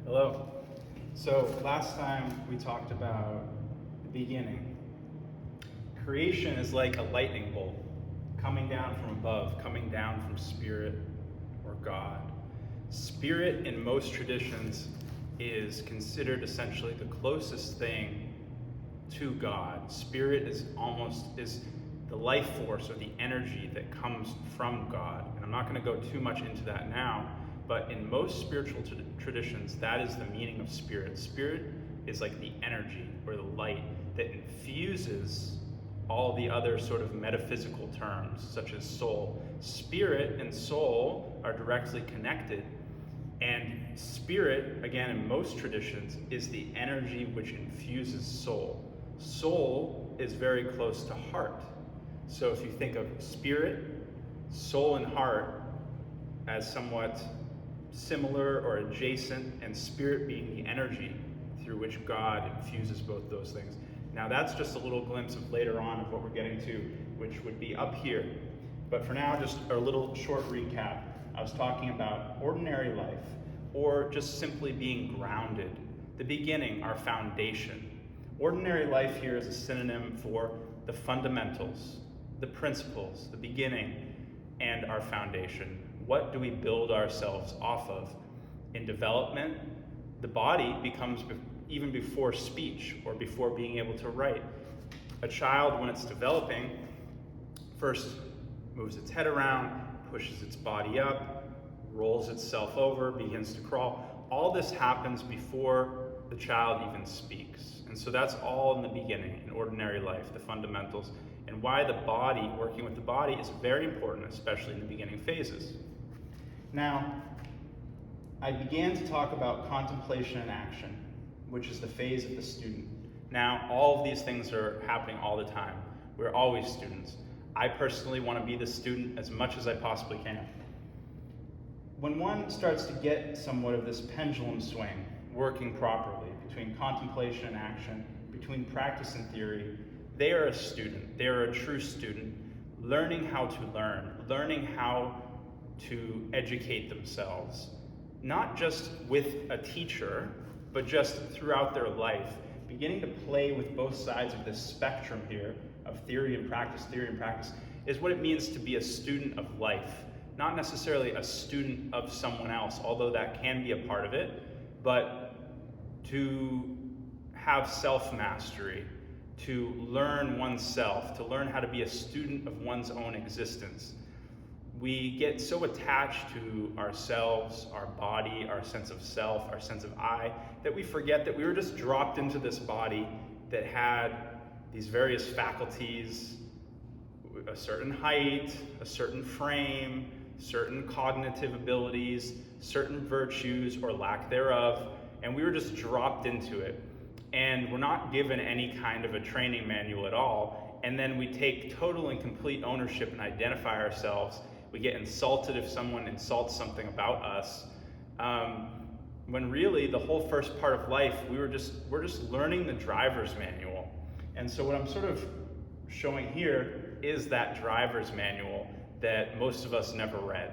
Hello. So last time we talked about the beginning. Creation is like a lightning bolt coming down from above, coming down from Spirit or God. Spirit in most traditions is considered essentially the closest thing to God. Spirit is the life force or the energy that comes from God. And I'm not going to go too much into that now, but in most spiritual traditions, that is the meaning of spirit. Spirit is like the energy or the light that infuses all the other sort of metaphysical terms, such as soul. Spirit and soul are directly connected. And spirit, again, in most traditions, is the energy which infuses soul. Soul is very close to heart. So if you think of spirit, soul, and heart as somewhat similar or adjacent, and spirit being the energy through which God infuses both those things. Now that's just a little glimpse of later on of what we're getting to, which would be up here. But for now, just a little short recap. I was talking about ordinary life, or just simply being grounded. The beginning, our foundation. Ordinary life here is a synonym for the fundamentals, the principles, the beginning, and our foundation. What do we build ourselves off of? In development, the body becomes, even before speech or before being able to write. A child, when it's developing, first moves its head around, pushes its body up, rolls itself over, begins to crawl. All this happens before the child even speaks. And so that's all in the beginning, in ordinary life, the fundamentals, and why the body, working with the body, is very important, especially in the beginning phases. Now, I began to talk about contemplation and action, which is the phase of the student. Now, all of these things are happening all the time. We're always students. I personally want to be the student as much as I possibly can. When one starts to get somewhat of this pendulum swing, working properly between contemplation and action, between practice and theory, they are a student. They are a true student, learning how to learn, learning how to educate themselves, not just with a teacher, but just throughout their life, beginning to play with both sides of this spectrum here of theory and practice, is what it means to be a student of life. Not necessarily a student of someone else, although that can be a part of it, but to have self-mastery, to learn oneself, to learn how to be a student of one's own existence. We get so attached to ourselves, our body, our sense of self, our sense of I, that we forget that we were just dropped into this body that had these various faculties, a certain height, a certain frame, certain cognitive abilities, certain virtues or lack thereof, and we were just dropped into it. And we're not given any kind of a training manual at all, and then we take total and complete ownership and identify ourselves. We get insulted if someone insults something about us, when really the whole first part of life, we're just learning the driver's manual. And so what I'm sort of showing here is that driver's manual that most of us never read.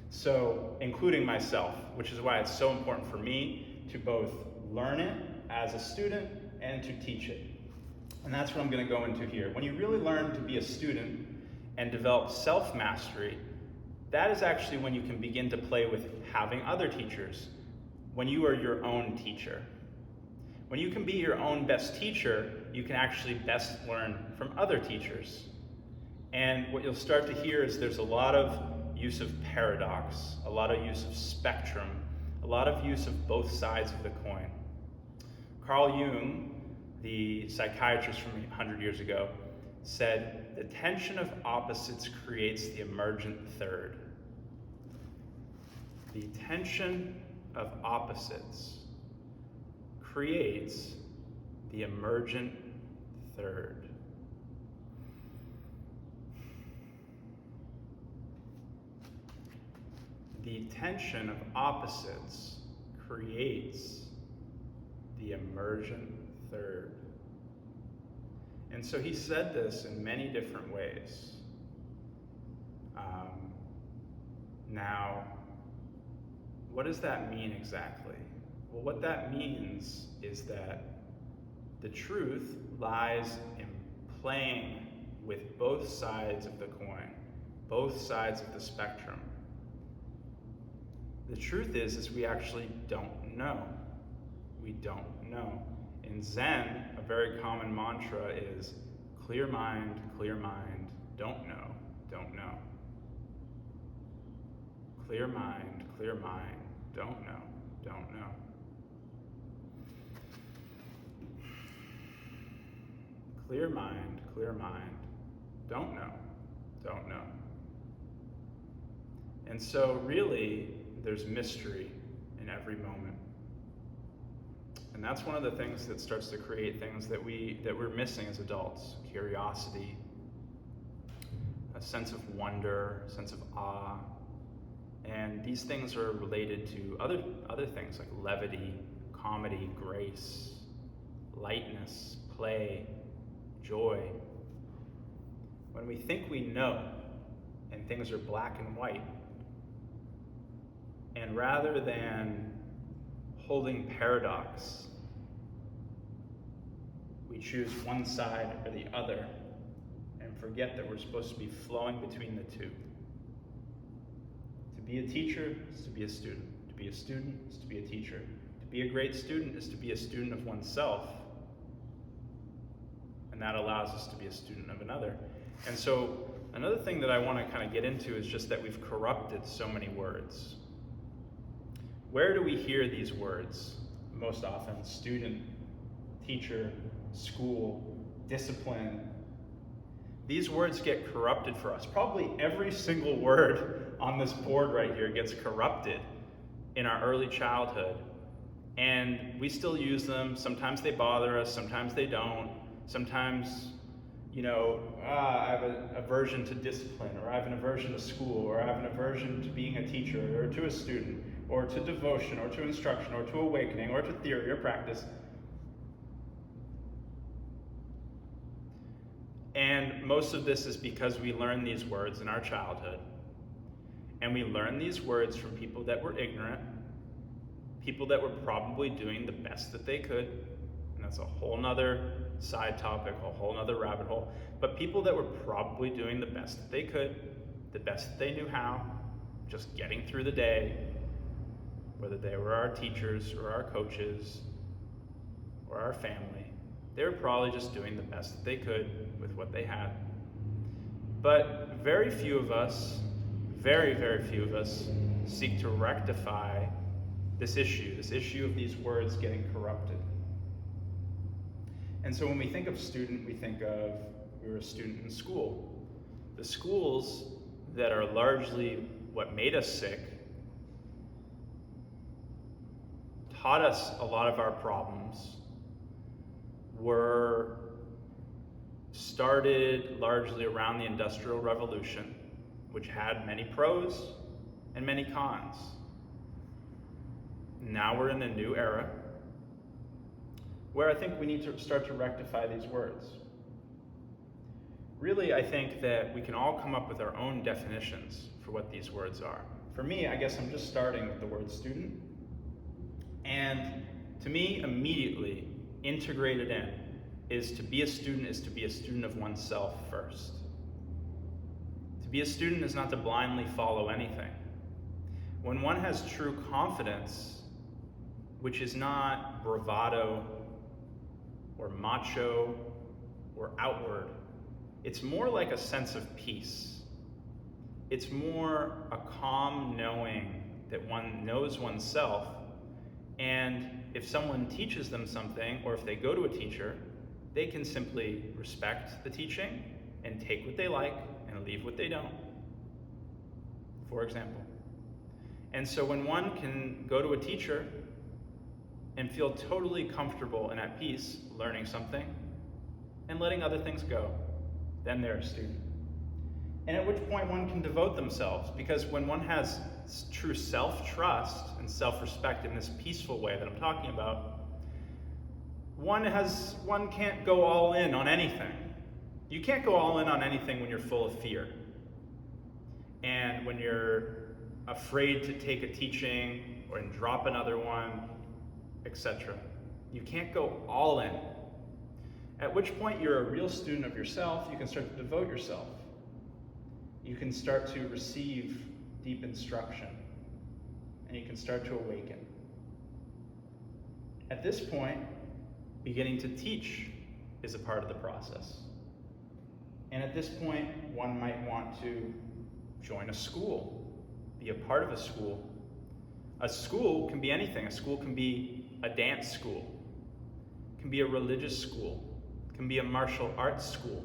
So, including myself, which is why it's so important for me to both learn it as a student and to teach it. And that's what I'm going to go into here. When you really learn to be a student and develop self-mastery, that is actually when you can begin to play with having other teachers, when you are your own teacher. When you can be your own best teacher, you can actually best learn from other teachers. And what you'll start to hear is there's a lot of use of paradox, a lot of use of spectrum, a lot of use of both sides of the coin. Carl Jung, the psychiatrist from 100 years ago, said, "The tension of opposites creates the emergent third." The tension of opposites creates the emergent third. The tension of opposites creates the emergent third. And so he said this in many different ways. Now, what does that mean exactly? Well, what that means is that the truth lies in playing with both sides of the coin, both sides of the spectrum. The truth is we actually don't know. We don't know. In Zen, a very common mantra is clear mind, don't know, don't know. Clear mind, don't know, don't know. Clear mind, don't know, don't know. And so really, there's mystery in every moment. And that's one of the things that starts to create things that we're missing as adults. Curiosity, a sense of wonder, a sense of awe. And these things are related to other things like levity, comedy, grace, lightness, play, joy. When we think we know and things are black and white, and rather than holding paradox, we choose one side or the other and forget that we're supposed to be flowing between the two. To be a teacher is to be a student. To be a student is to be a teacher. To be a great student is to be a student of oneself. And that allows us to be a student of another. And so another thing that I want to kind of get into is just that we've corrupted so many words. Where do we hear these words most often? Student, teacher, school, discipline. These words get corrupted for us. Probably every single word on this board right here gets corrupted in our early childhood. And we still use them. Sometimes they bother us, sometimes they don't. Sometimes, I have an aversion to discipline, or I have an aversion to school, or I have an aversion to being a teacher, or to a student, or to devotion, or to instruction, or to awakening, or to theory or practice. And most of this is because we learn these words in our childhood. And we learn these words from people that were ignorant, people that were probably doing the best that they could. And that's a whole nother side topic, a whole nother rabbit hole. But people that were probably doing the best that they could, the best that they knew how, just getting through the day, whether they were our teachers or our coaches or our family. They were probably just doing the best that they could with what they had. But very few of us, very, very few of us, seek to rectify this issue of these words getting corrupted. And so when we think of student, we think of we were a student in school. The schools that are largely what made us sick taught us a lot of our problems, were started largely around the Industrial Revolution, which had many pros and many cons. Now we're in a new era where I think we need to start to rectify these words. Really, I think that we can all come up with our own definitions for what these words are. For me, I guess I'm just starting with the word student. And to me, immediately integrated in is to be a student of oneself first. To be a student is not to blindly follow anything. When one has true confidence, which is not bravado or macho or outward, it's more like a sense of peace. It's more a calm knowing that one knows oneself, and if someone teaches them something, or if they go to a teacher, they can simply respect the teaching and take what they like and leave what they don't, for example. And so when one can go to a teacher and feel totally comfortable and at peace learning something and letting other things go, then they're a student. And at which point one can devote themselves, because when one has true self-trust and self-respect in this peaceful way that I'm talking about, one can't go all in on anything. You can't go all in on anything when you're full of fear. And when you're afraid to take a teaching or drop another one, etc. You can't go all in. At which point you're a real student of yourself, you can start to devote yourself. You can start to receive deep instruction, and you can start to awaken. At this point, beginning to teach is a part of the process. And at this point, one might want to join a school, be a part of a school. A school can be anything. A school can be a dance school, it can be a religious school, it can be a martial arts school,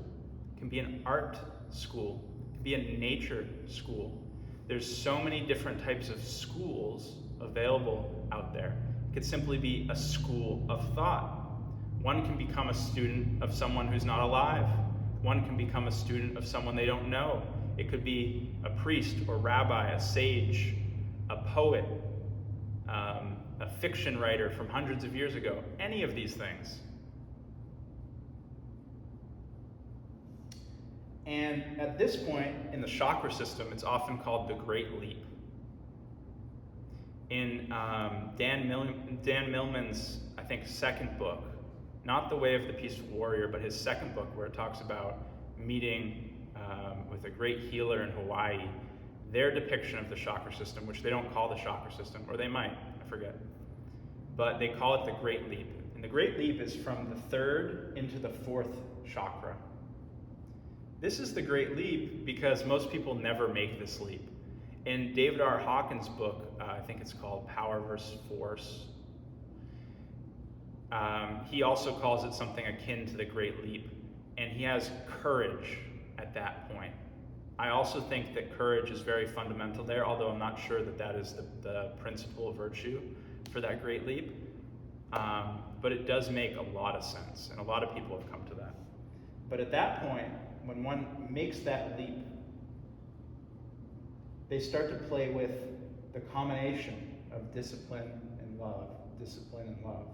it can be an art school, it can be a nature school. There's so many different types of schools available out there. It could simply be a school of thought. One can become a student of someone who's not alive. One can become a student of someone they don't know. It could be a priest or rabbi, a sage, a poet, a fiction writer from hundreds of years ago. Any of these things. And at this point in the chakra system, it's often called the Great Leap. In Dan Millman's, I think, second book, not The Way of the Peaceful Warrior, but his second book, where it talks about meeting with a great healer in Hawaii, their depiction of the chakra system, which they don't call the chakra system, or they might, I forget, but they call it the Great Leap. And the Great Leap is from the third into the fourth chakra. This is the Great Leap because most people never make this leap. In David R. Hawkins' book, I think it's called Power versus Force, he also calls it something akin to the Great Leap, and he has courage at that point. I also think that courage is very fundamental there, although I'm not sure that that is the principal virtue for that Great Leap. But it does make a lot of sense, and a lot of people have come to that. But at that point, when one makes that leap, they start to play with the combination of discipline and love, discipline and love.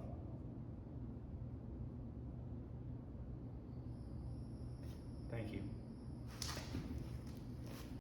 Thank you.